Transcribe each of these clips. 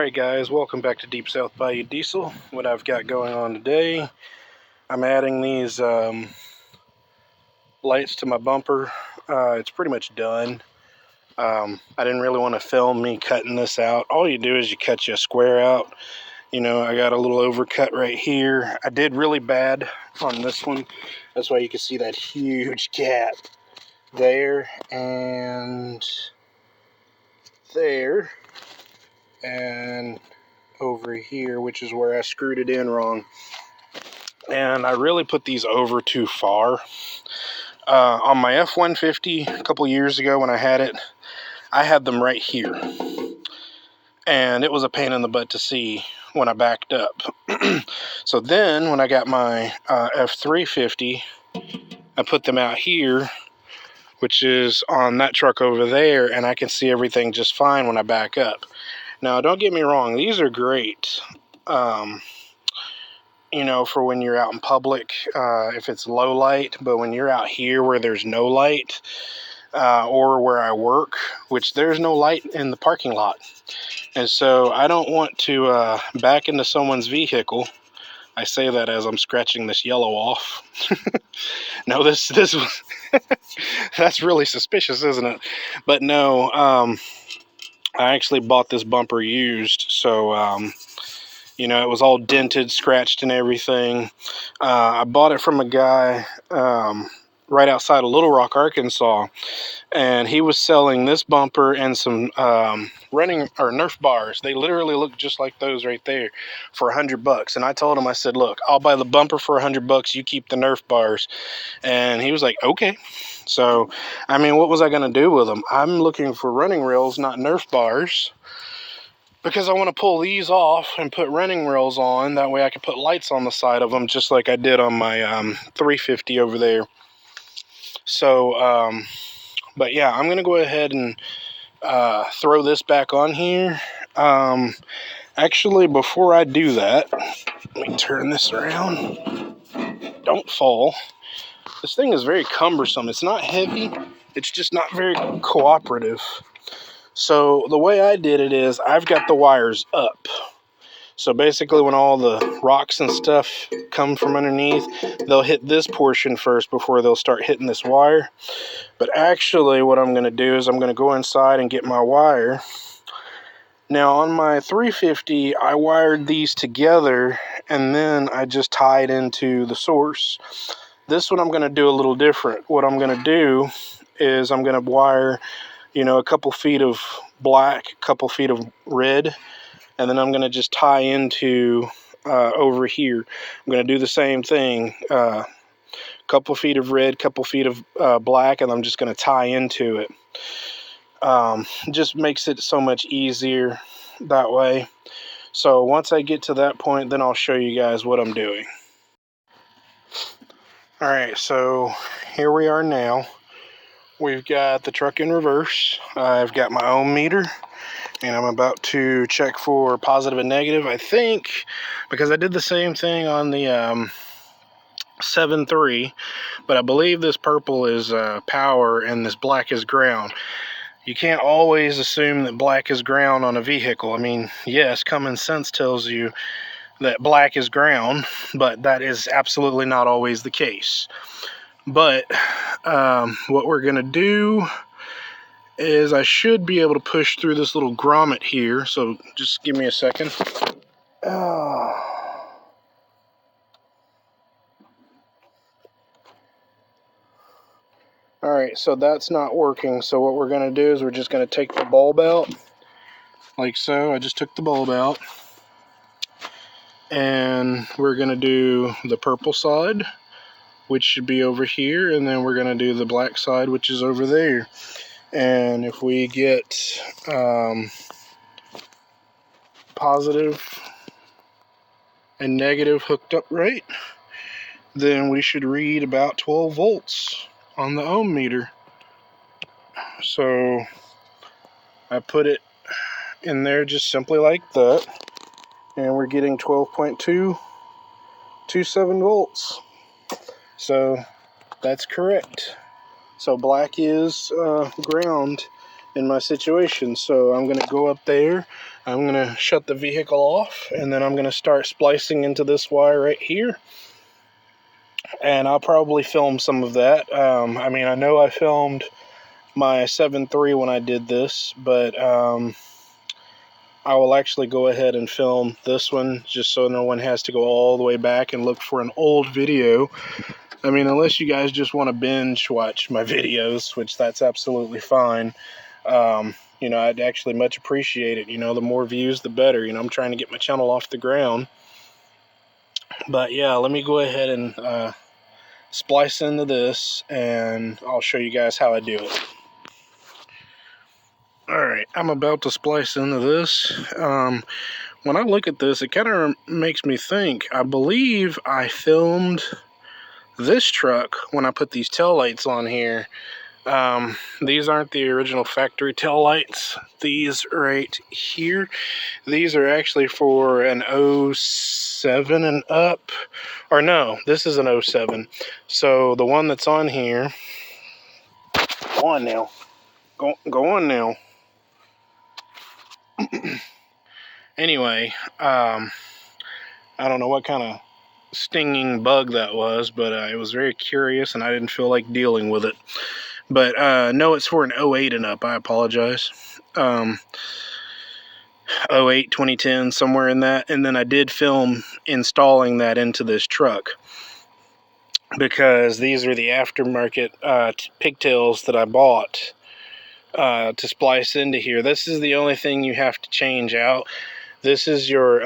Alright guys, welcome back to Deep South Bayou Diesel. What I've got going on today, I'm adding these lights to my bumper. It's pretty much done. I didn't really want to film me cutting this out. All you do is you cut you a square out. You know, I got a little overcut right here. I did really bad on this one. That's why you can see that huge gap there and there and over here, which is where I screwed it in wrong. And I really put these over too far. On my F-150 a couple years ago when I had them right here. And it was a pain in the butt to see when I backed up. So then when I got my F-350, I put them out here, which is on that truck over there, and I can see everything just fine when I back up. Now, don't get me wrong, these are great. You know, for when you're out in public, if it's low light, but when you're out here where there's no light, or where I work, which there's no light in the parking lot. And so I don't want to back into someone's vehicle. I say that as I'm scratching this yellow off. No, this was that's really suspicious, isn't it? But no, I actually bought this bumper used, so you know, it was all dented, scratched, and everything. I bought it from a guy right outside of Little Rock, Arkansas, and he was selling this bumper and some running or Nerf bars. They literally look just like those right there for $100. And I told him, I said, look, I'll buy the bumper for $100. You keep the Nerf bars. And he was like, okay. So, I mean, what was I going to do with them? I'm looking for running rails, not Nerf bars, because I want to pull these off and put running rails on. That way I can put lights on the side of them, just like I did on my 350 over there. So, but yeah, I'm going to go ahead and throw this back on here. Actually, before I do that, let me turn this around. Don't fall. This thing is very cumbersome. It's not heavy. It's just not very cooperative. So the way I did it is I've got the wires up. So basically when all the rocks and stuff come from underneath, they'll hit this portion first before they'll start hitting this wire. But actually what I'm going to do is I'm going to go inside and get my wire. Now on my 350, I wired these together and then I just tied into the source. This one I'm going to do a little different. What I'm going to do is I'm going to wire, you know, a couple feet of black, a couple feet of red, and then I'm going to just tie into over here. I'm going to do the same thing, couple feet of red, couple feet of black, and I'm just going to tie into it. Just makes it so much easier that way. So once I get to that point, then I'll show you guys what I'm doing. Alright, so here we are now. We've got the truck in reverse. I've got my ohm meter, and I'm about to check for positive and negative, I think, because I did the same thing on the 7.3, but I believe this purple is power and this black is ground. You can't always assume that black is ground on a vehicle. I mean, yes, common sense tells you that black is ground, but that is absolutely not always the case. But what we're going to do is I should be able to push through this little grommet here. So just give me a second. Alright, so that's not working. So what we're going to do is we're just going to take the bulb out. Like so. I just took the bulb out. And we're going to do the purple side, which should be over here. And then we're going to do the black side, which is over there. And if we get positive and negative hooked up right, then we should read about 12 volts on the ohm meter. So I put it in there just simply like that, and we're getting 12.227 volts. So that's correct. So black is ground, in my situation. So I'm going to go up there, I'm going to shut the vehicle off, and then I'm going to start splicing into this wire right here. And I'll probably film some of that. I mean, I know I filmed my 7.3 when I did this, but I will actually go ahead and film this one just so no one has to go all the way back and look for an old video. I mean, unless you guys just want to binge watch my videos, which that's absolutely fine. You know, I'd actually much appreciate it. You know, the more views, the better. You know, I'm trying to get my channel off the ground. But yeah, let me go ahead and splice into this, and I'll show you guys how I do it. Alright, I'm about to splice into this. When I look at this, it kind of makes me think, I believe I filmed this truck when I put these tail lights on here. These aren't the original factory tail lights. These right here, these are actually for an 07 and up. Or no, this is an 07. So the one that's on here, go on now. Go on now. Anyway, I don't know what kind of stinging bug that was, but it was very curious and I didn't feel like dealing with it. But no, it's for an 08 and up. I apologize. 08, 2010, somewhere in that. And then I did film installing that into this truck, because these are the aftermarket pigtails that I bought to splice into here. This is the only thing you have to change out. This is your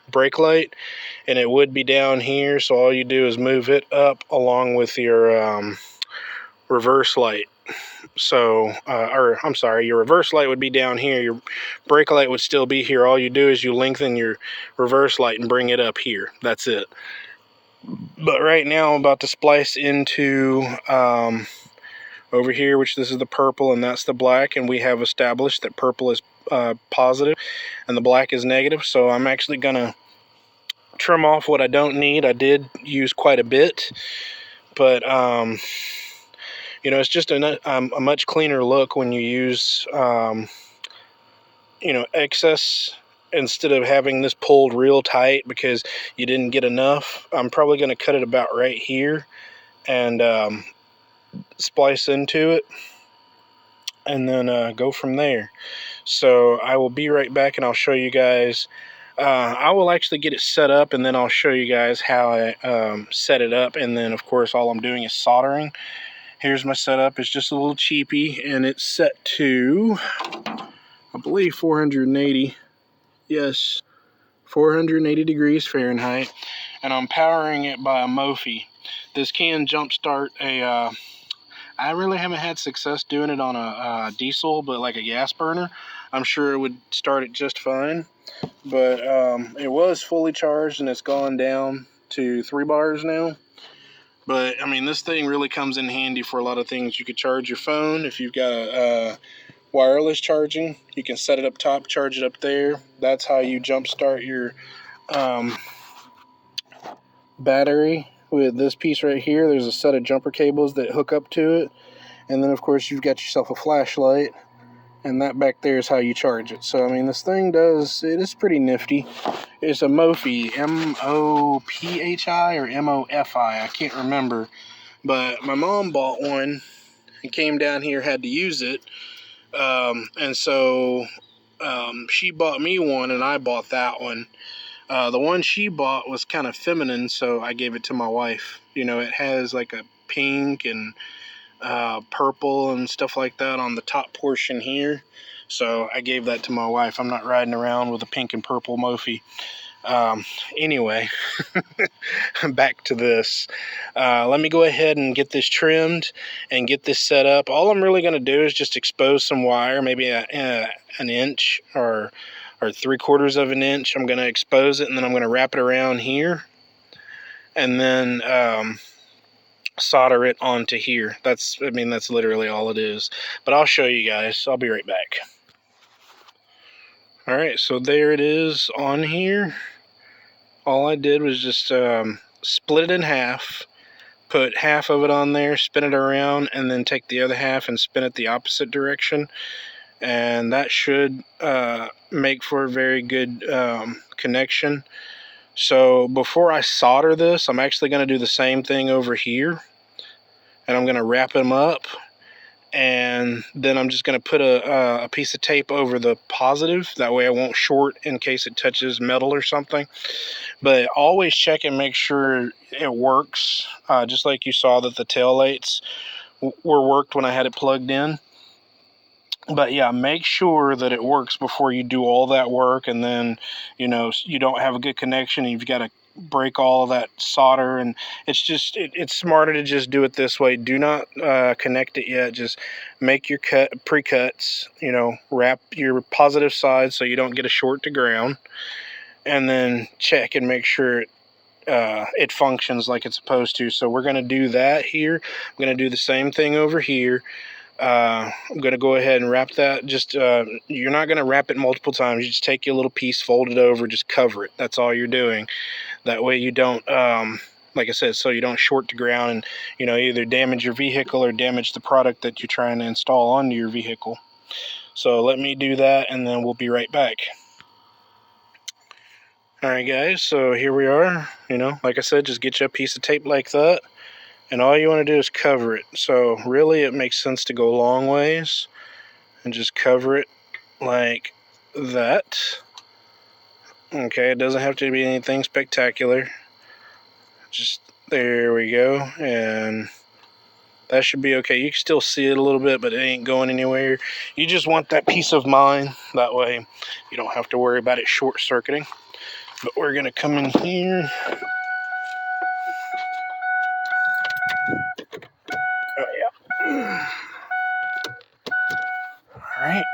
brake light, and it would be down here, so all you do is move it up along with your reverse light. So, or I'm sorry, your reverse light would be down here, your brake light would still be here. All you do is you lengthen your reverse light and bring it up here. That's it. But right now I'm about to splice into over here, which this is the purple and that's the black, and we have established that purple is positive and the black is negative. So I'm actually gonna trim off what I don't need. I did use quite a bit, but you know, it's just a much cleaner look when you use you know, excess instead of having this pulled real tight because you didn't get enough. I'm probably going to cut it about right here and splice into it, and then go from there. So I will be right back and I'll show you guys. I will actually get it set up, and then I'll show you guys how I set it up, and then of course all I'm doing is soldering. Here's my setup. It's just a little cheapy, and it's set to, I believe, 480. Yes, 480 degrees Fahrenheit, and I'm powering it by a Mophie. This can jumpstart a I really haven't had success doing it on a diesel, but like a gas burner, I'm sure it would start it just fine. But it was fully charged, and it's gone down to 3 bars now. But I mean, this thing really comes in handy for a lot of things. You could charge your phone if you've got a wireless charging. You can set it up top, charge it up there. That's how you jumpstart your battery. With this piece right here, there's a set of jumper cables that hook up to it, and then of course you've got yourself a flashlight, and that back there is how you charge it. So I mean, this thing it is pretty nifty. It's a Mophie, M-O-P-H-I or M-O-F-I, I can't remember, but my mom bought one and came down here, had to use it, and so she bought me one and I bought that one. The one she bought was kind of feminine, so I gave it to my wife. You know, it has like a pink and purple and stuff like that on the top portion here. So I gave that to my wife. I'm not riding around with a pink and purple Mophie. Anyway, back to this. Let me go ahead and get this trimmed and get this set up. All I'm really going to do is just expose some wire, maybe an inch or 3/4 of an inch. I'm going to expose it, and then I'm going to wrap it around here, and then solder it onto here. That's literally all it is. But I'll show you guys. I'll be right back. Alright, so there it is on here. All I did was just split it in half, put half of it on there, spin it around, and then take the other half and spin it the opposite direction. And that should make for a very good connection. So before I solder this, I'm actually going to do the same thing over here. And I'm going to wrap them up. And then I'm just going to put a piece of tape over the positive. That way I won't short in case it touches metal or something. But always check and make sure it works. Just like you saw that the tail lights were worked when I had it plugged in. But yeah, make sure that it works before you do all that work, and then, you know, you don't have a good connection and you've got to break all of that solder. And it's smarter to just do it this way. Do not connect it yet. Just make your pre-cuts, you know, wrap your positive side so you don't get a short to ground, and then check and make sure it functions like it's supposed to. So we're going to do that here. I'm going to do the same thing over here. I'm going to go ahead and wrap that. Just you're not going to wrap it multiple times. You just take your little piece, fold it over, just cover it. That's all you're doing. That way you don't, like I said, so you don't short to ground and, you know, either damage your vehicle or damage the product that you're trying to install onto your vehicle. So let me do that, and then we'll be right back. Alright guys, so here we are. You know, like I said, just get you a piece of tape like that. And all you want to do is cover it. So really it makes sense to go long ways and just cover it like that. Okay, it doesn't have to be anything spectacular. Just there we go. And that should be okay. You can still see it a little bit, but it ain't going anywhere. You just want that peace of mind. That way you don't have to worry about it short circuiting. But we're going to come in here. Oh yeah. Alright.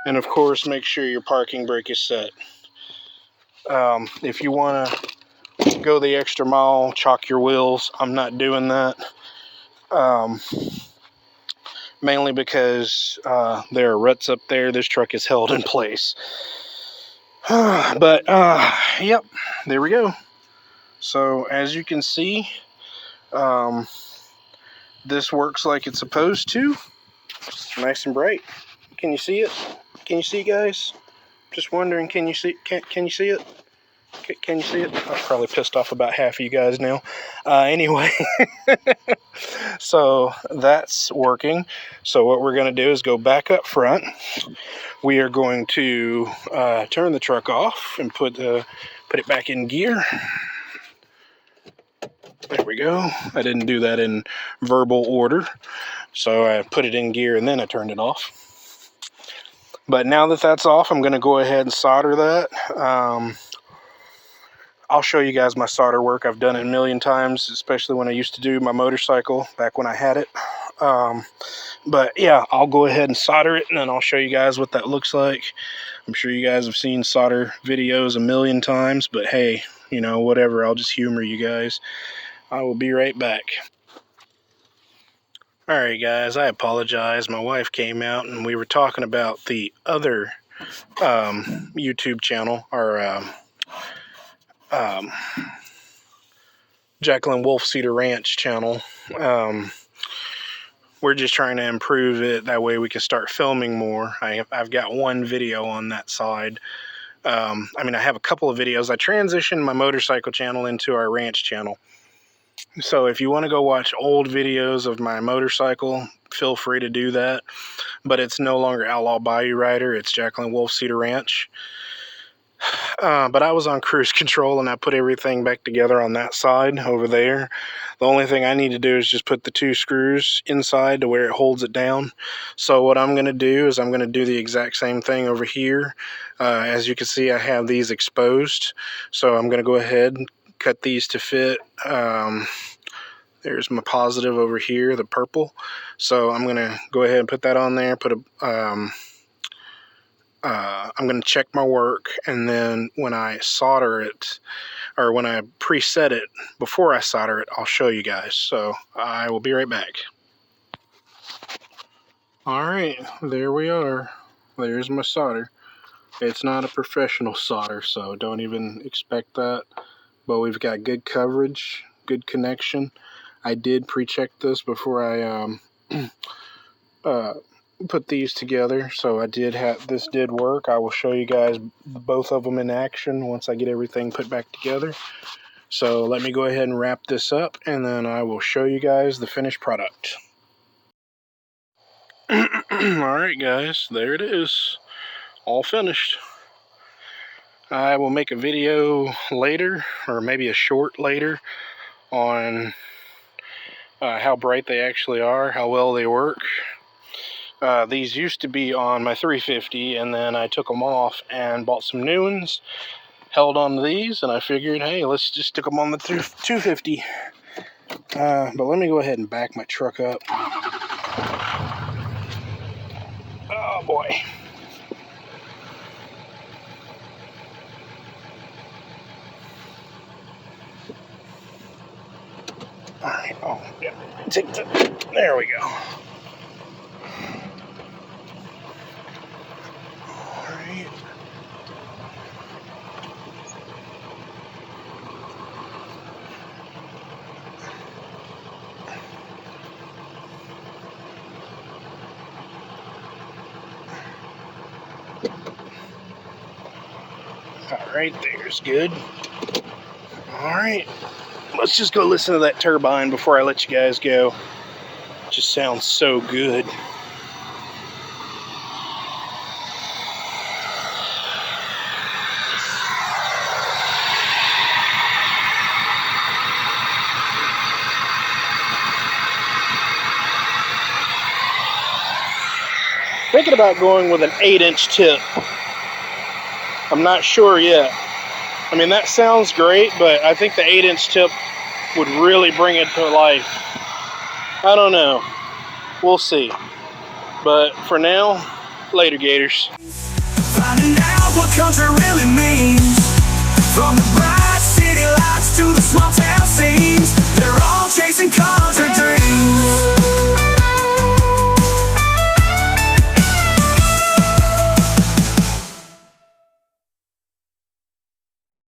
And of course, make sure your parking brake is set. If you want to go the extra mile, chalk your wheels. I'm not doing that. Mainly because there are ruts up there. This truck is held in place. But, yep, there we go. So, as you can see, this works like it's supposed to. Nice and bright. Can you see it? Can you see, guys? Just wondering, can you see? Can you see it? Can you see it? I'm probably pissed off about half of you guys now. Anyway, so that's working. So what we're going to do is go back up front. We are going to turn the truck off and put it back in gear. There we go. I didn't do that in verbal order. So I put it in gear and then I turned it off. But now that that's off, I'm going to go ahead and solder that. I'll show you guys my solder work. I've done it a million times, especially when I used to do my motorcycle back when I had it. But yeah, I'll go ahead and solder it, and then I'll show you guys what that looks like. I'm sure you guys have seen solder videos a million times, but hey, you know, whatever. I'll just humor you guys. I will be right back. Alright guys, I apologize. My wife came out and we were talking about the other YouTube channel, our Jacqueline Wolf Cedar Ranch channel. We're just trying to improve it. That way we can start filming more. I've got one video on that side. I mean, I have a couple of videos. I transitioned my motorcycle channel into our ranch channel. So if you want to go watch old videos of my motorcycle, feel free to do that. But it's no longer Outlaw Bayou Rider. It's Jacqueline Wolf Cedar Ranch. But I was on cruise control and I put everything back together on that side over there. The only thing I need to do is just put the 2 screws inside to where it holds it down. So what I'm going to do is I'm going to do the exact same thing over here. As you can see, I have these exposed. So I'm going to go ahead and cut these to fit. There's my positive over here, the purple. So I'm going to go ahead and put that on there, I'm going to check my work, and then when I solder it, or when I preset it, before I solder it, I'll show you guys. So I will be right back. Alright, there we are. There's my solder. It's not a professional solder, so don't even expect that. But we've got good coverage, good connection. I did pre-check this before I put these together, so this did work. I will show you guys both of them in action once I get everything put back together. So let me go ahead and wrap this up, and then I will show you guys the finished product. Alright guys, there it is, all finished. I will make a video later, or maybe a short later, on how bright they actually are, how well they work. These used to be on my 350, and then I took them off and bought some new ones, held on to these, and I figured, hey, let's just stick them on the 250. But let me go ahead and back my truck up. Oh boy. Alright, oh yeah, there we go. Alright. Alright, there's good. Alright, let's just go listen to that turbine before I let you guys go. It just sounds so good. Thinking about going with an 8-inch tip. I'm not sure yet. I mean, that sounds great, but I think the 8-inch tip would really bring it to life. I don't know. We'll see. But for now, later, Gators. Finding out what country really means, from the bright city lights to the small